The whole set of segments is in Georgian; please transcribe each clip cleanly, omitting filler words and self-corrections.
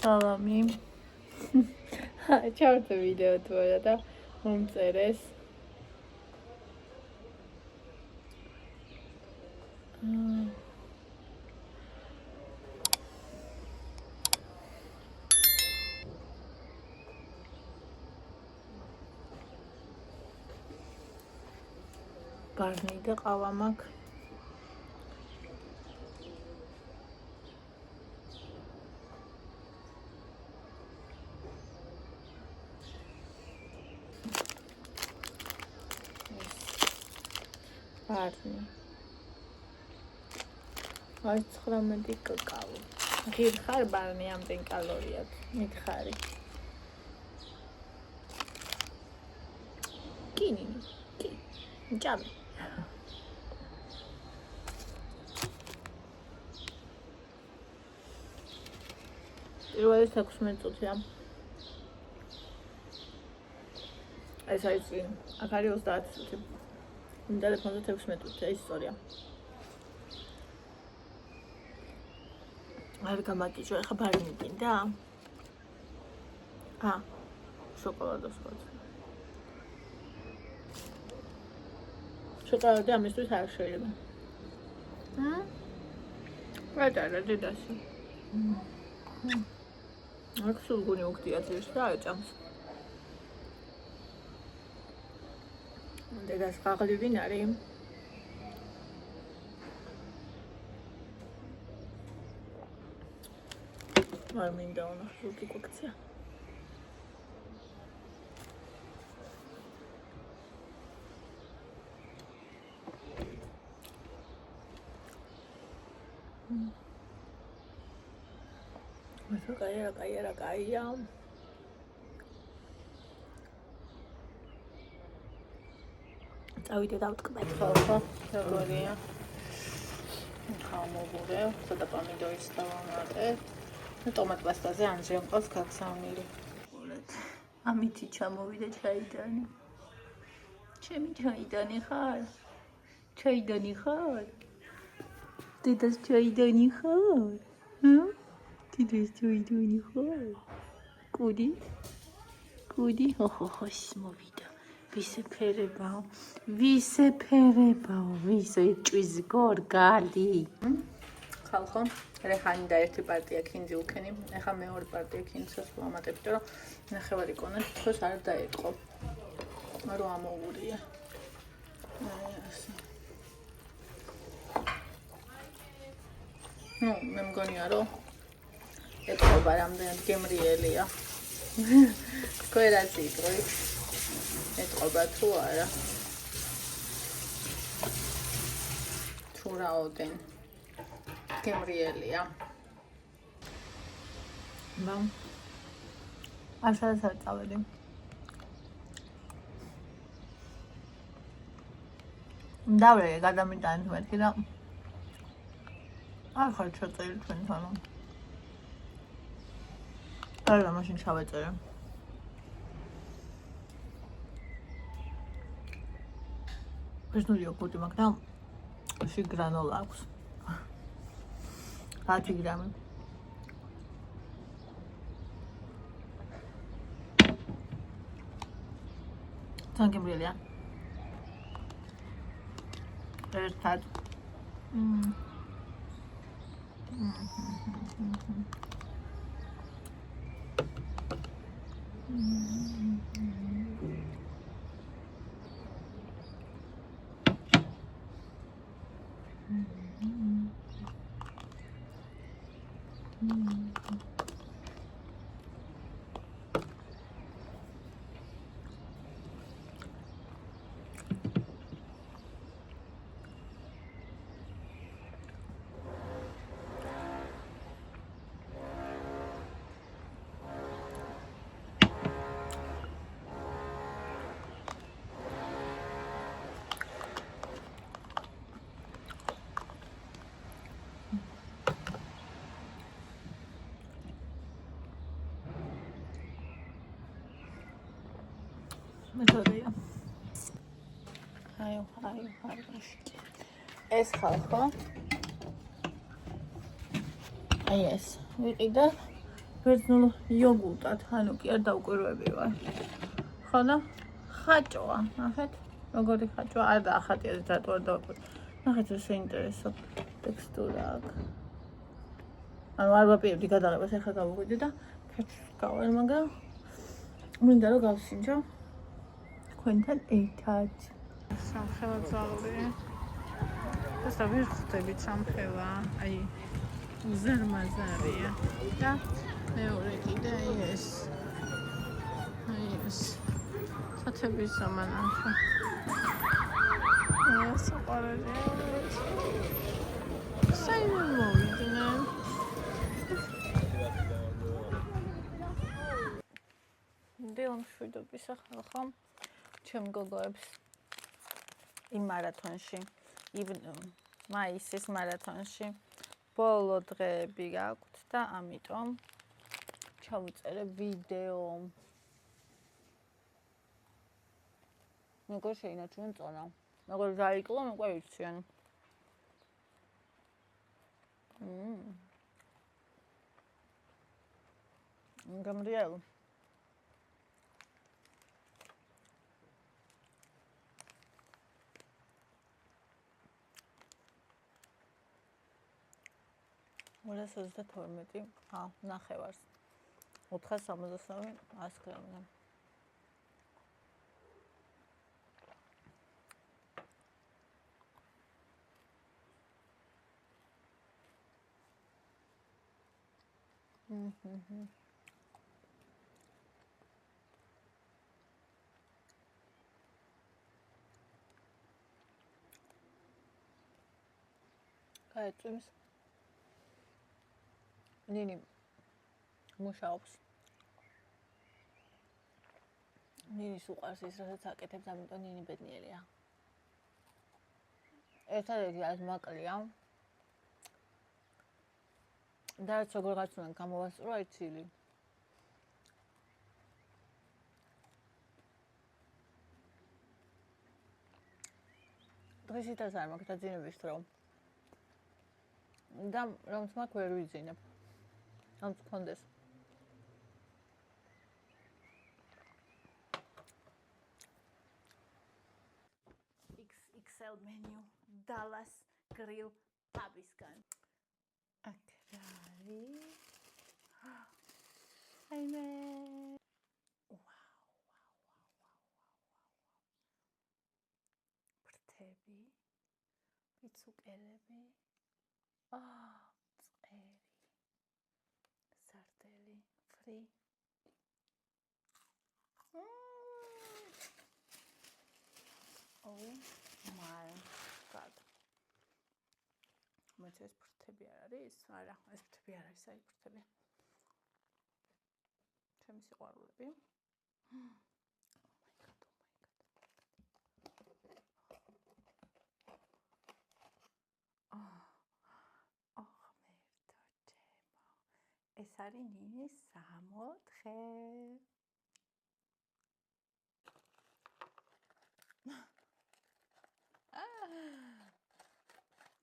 სალამი. ჩავწერე ვიდეო თუ არა და მომწერეს. ბარნი და ყავა მაქვს. ბარნი. 19 კაკაო. გიხარ ბარნი ამდენ კალორია მითხარი. კინი. ჯამი. პირველი 16 წუთია. ეს არის აქ არის 30 წუთი. იმ ტელეფონზე 16 წუთია ისტორია. არ გამაკიჭო, ახლა ბარნი გინდა? შოკოლადოს ხოთი. შოკოლადი ამისთვის არ შეიძლება. ვეტარა დედასი. აქ სულგუნი უხდია ძირს და აჭამს. დედას ხაღლი ვინ არის? არ მინდა უნახო კოქცია. კაია. წავიდე დავტკბეთ ხო? როგორია? ხამოგურე, ცოტა პომიდორის დავამატე. ტომატ პასტაზე ანჟე მყავს გაგზავნილი. ამითი ჩამოვიდა ჩაიდანი. ჩემი ჩაიდანი ხარ? ჩაიდანი ხარ? დედას ჩაიდანი ხარ? დედას ჩაიდანი ხარ? კუდი? ხო, მოვიდა. ვისეფერებაო, ვისო ჭვის გორგალი. ხალხო, რეხანი და ერთი პარტია ქინძი უქენი, ეხა მეორე პარტია ქინძს ვამატებთ, რომ ნახევარი კონა თითქოს არ დაეწყო. რო ამოურია. მე მგონია რომ ეთყობა რამდენად გემრიელია. თქვენ რაც იტყვით, ეთყობა თუ არა. თუ რაოდენ გემრიელია. ასასაც არ წავედი. დავრე გადამიტანეთ მეთქი და არ ხარ ჩაწერილი თქვენთანო. არა, მაშინ ჩავეწერე. ბერძნული იოგურტი მაქვს და შიგ გრანოლა აქვს. 10 გრამი. თან გემრიელია. ერთად. მეთოდია. აი. ეს ხალხო. აი ეს. ვიყიდა ბერძნულ იოგურტად, ანუ კი არ დავკვირვები ვარ. ხო და ხაჭოა, ნახეთ, როგორი ხაჭოა, არ დაახატია რატო არ დავკვირვე. ნახეთ, რა საინტერესო ტექსტურა აქვს. ანუ არ ვაპირებდი გადაღებას, ახლა გავუვიდე და ქაჩს გავარ, მაგრამ მინდა რომ გავსინჯო თქვენთან ერთად. სამხელა ძაღლი. ეს ვერ ხვდებით სამხელა, აი უზარმაზარია და მეორე კიდე ეს სათების ზამანაში. საყვარელია. საერთოდ მოვიდნენ. დილამშვიდობის ახალ ჩემ გოგოებს იმ მარათონში, მაისის მარათონში ბოლო დღეები გაქვთ და ამიტომ ჩავუწერე ვიდეო. მეგონა შეინარჩუნე წონა. მეგონა დაიკლო, უკვე იციან. გამრიალო. მოდას 32, ნახევარს. 469 100 გრამზე. გაეწვიმს. ნინი მუშაობს. ნინის უყარს ის, რასაც აკეთებს, ამიტომ ნინი ბედნიერია. ერთადერთი რაც მაკლია და რაც როგორღაც უნდა გამოვასწრო აი ცილი. დღეს ითას არ მაქვს დაძინების დრო. და რომც მაქვს ვერ ვიძინებ. romts გქონდეს. XXL menu Dallas grill pubisგან. აქ რა არის? აიმე. ბრთები. პიცუკელები. წერი. სარდელი, fri. Oh my god. მოიცა ეს ბრთები არ არის? არა, ეს ბრთები არ არის, აი ბრთები. ჩემი სიყვარულები. ეს არის ნინის 64.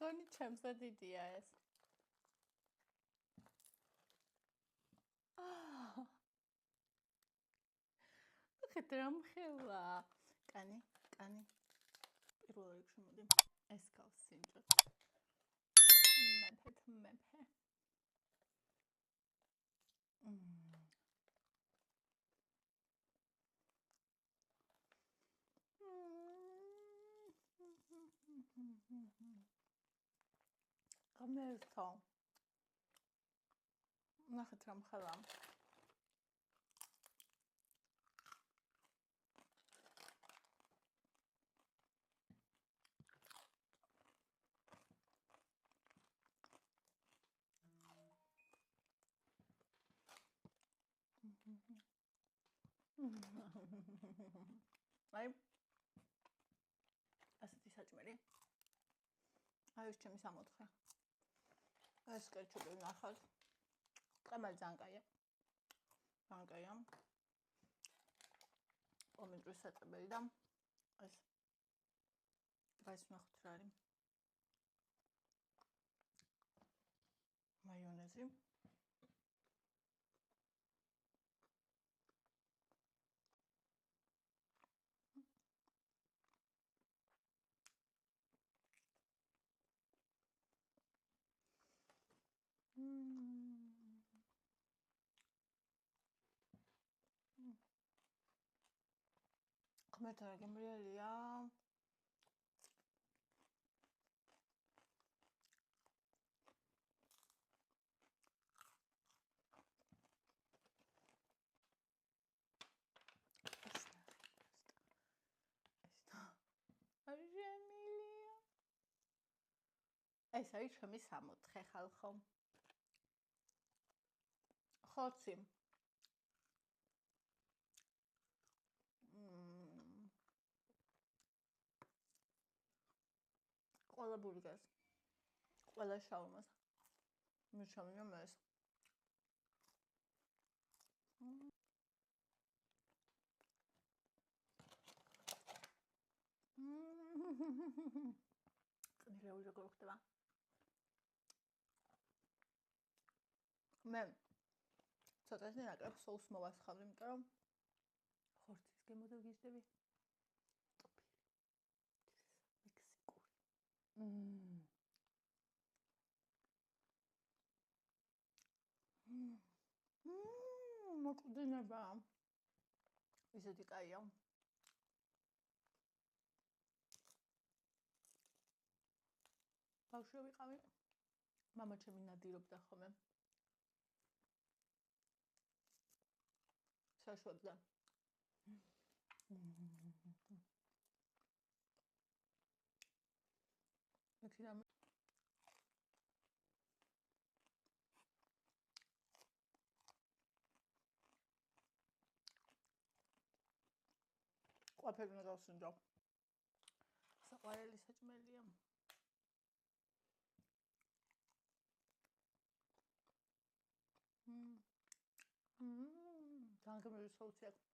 გონი ჩემსა დიდია ეს. ხეთ რამხელა. კანი. პირველ რიგში მოდი. ეს გავსინჯოთ. მეფე. გამერთა. ნახეთ რამხელა. აი ასეთი საჭმელი. აი ეს ჩემი 64. ეს კეჩუპი ნახავთ. კამელი ძალიან კაია. პომიდორის საწებელი და ეს ნახოთ რა არის. მაიონეზი. მეტად გემრიელია. ჟემილია. ეს არის ჩემი 64 ხალხო. ხორცი. ყველა ბურგერს. ყველა შაურმას. მიჩვენე ეს. წნილეული როგორ ხდება? მე ცოტათი ნაკლებ სოუს მოვასხამდი, იმიტომ რომ ხორცის გემოდო გიждები. ტოფილი. მექსიკური. მოკვდინება. ისეთი კაია. ბავშვი ვიყავი. მამა ჩემი ნადირობდა ხოლმე. საშვებზე. იქიდან ყოფილი უნდა გავსინჯო. საყვარელი საჭმელია. Danke სოუსი აქვს.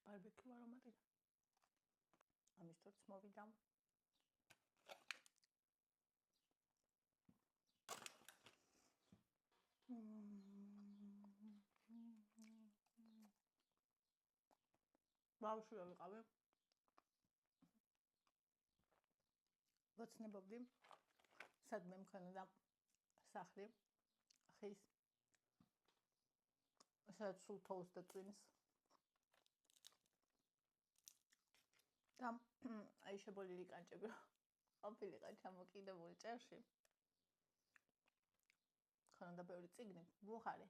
ბარბეკიუ არომატი. ამისთვისაც მოვიდა. ბავშვი ვიყავი. ვაცნებობდი. სადმე მქონდა სახლი. ხის. სადაც სულ თოვს და წვიმს. და აი შებოლილი კანჭები. ყოფილიყო ჩამოკიდებული ჭერში. ხანდა ბევრი წიგნი, ბუხარი.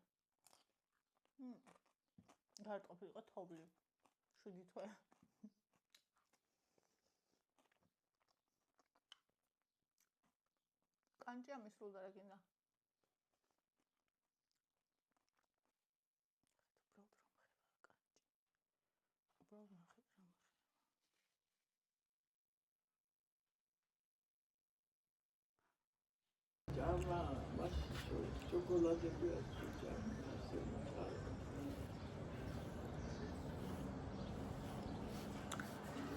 გარეთ ყოფილიყო თოვლი. 7 თვე. კანჭი ამისრულდა რა გინდა. უბრალოდ რომ ხება კანჭი. უბრალოდ ნახეთ რა მოხდება. ჯამა, მას შოკოლადები აქვს ჯამა, ასე მოხარ.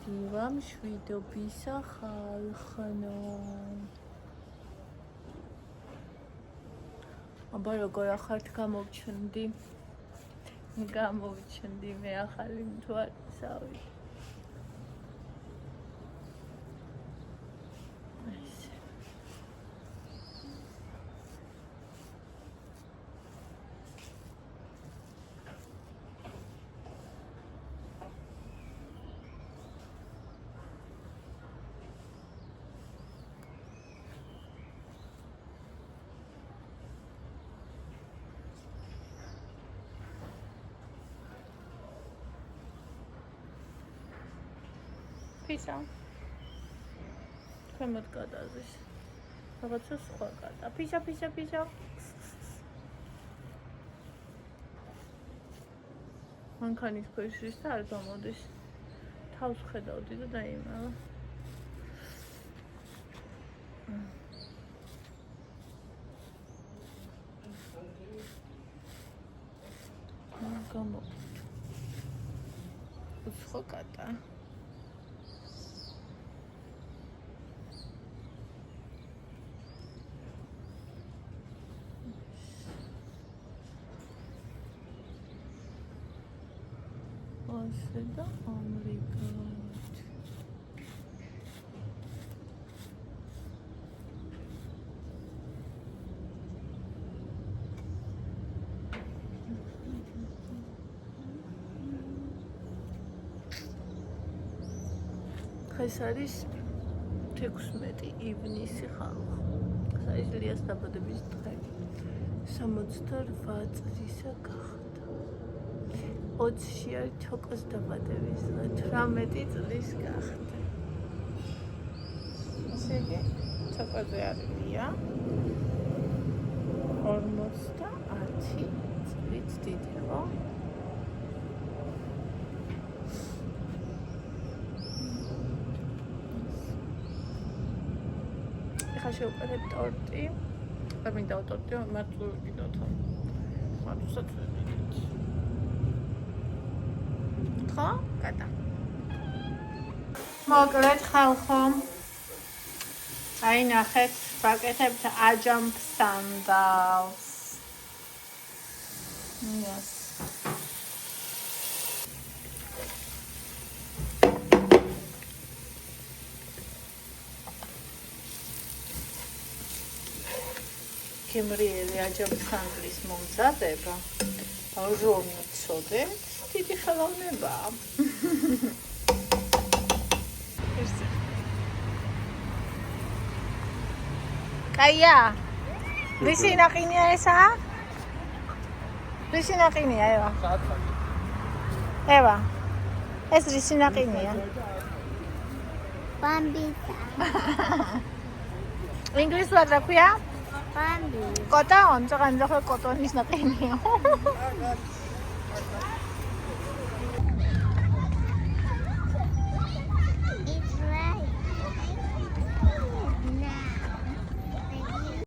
დივა მშვიდობისა ხალხნო. აბა როგორ ახართ გამოვჩნდი მე ახალი მთვარისავი. Pizza. Ქვემოთ გადაზის. რაღაცა სხვა კატა. Pizza. მანქანის ქვეშ და არ გამოდის. თავს ხედავდი და დაიმალა. გამო. სხვა კატა. ასე და ამრიგად. ეს არის 16 ივნისი ხალხო. საილიას დაბადების დღე. 68 წლისა გახდა. 20-ში არის ჩოკოს დაბადების დღე. 18 წლის გახდა. ესე იგი, ჩოკოზე არია. 50 წლით დიდი, ხო? ეხლა შევუკეთებ ტორტი. და მინდა ტორტი მარტივი გიდოთ. მარტივად. ხო? გადა. მოკლედ ხალხო. აი ნახეთ, ვაკეთებთ აჯამფ სანდალს. Yes. კემრიელი აჯამფ სანდლის მომზადება. რომი წოდეთ, დიდი ხელოვნებაა. კაია. ვისი ნაყინია ესა? ვისი ნაყინია ევა? ევა. ეს ვისი ნაყინია? Bambita. ინგლისურად რა ქვია? Bambi. კოტონ, წაღან ძახა კოტონის ნაყინია.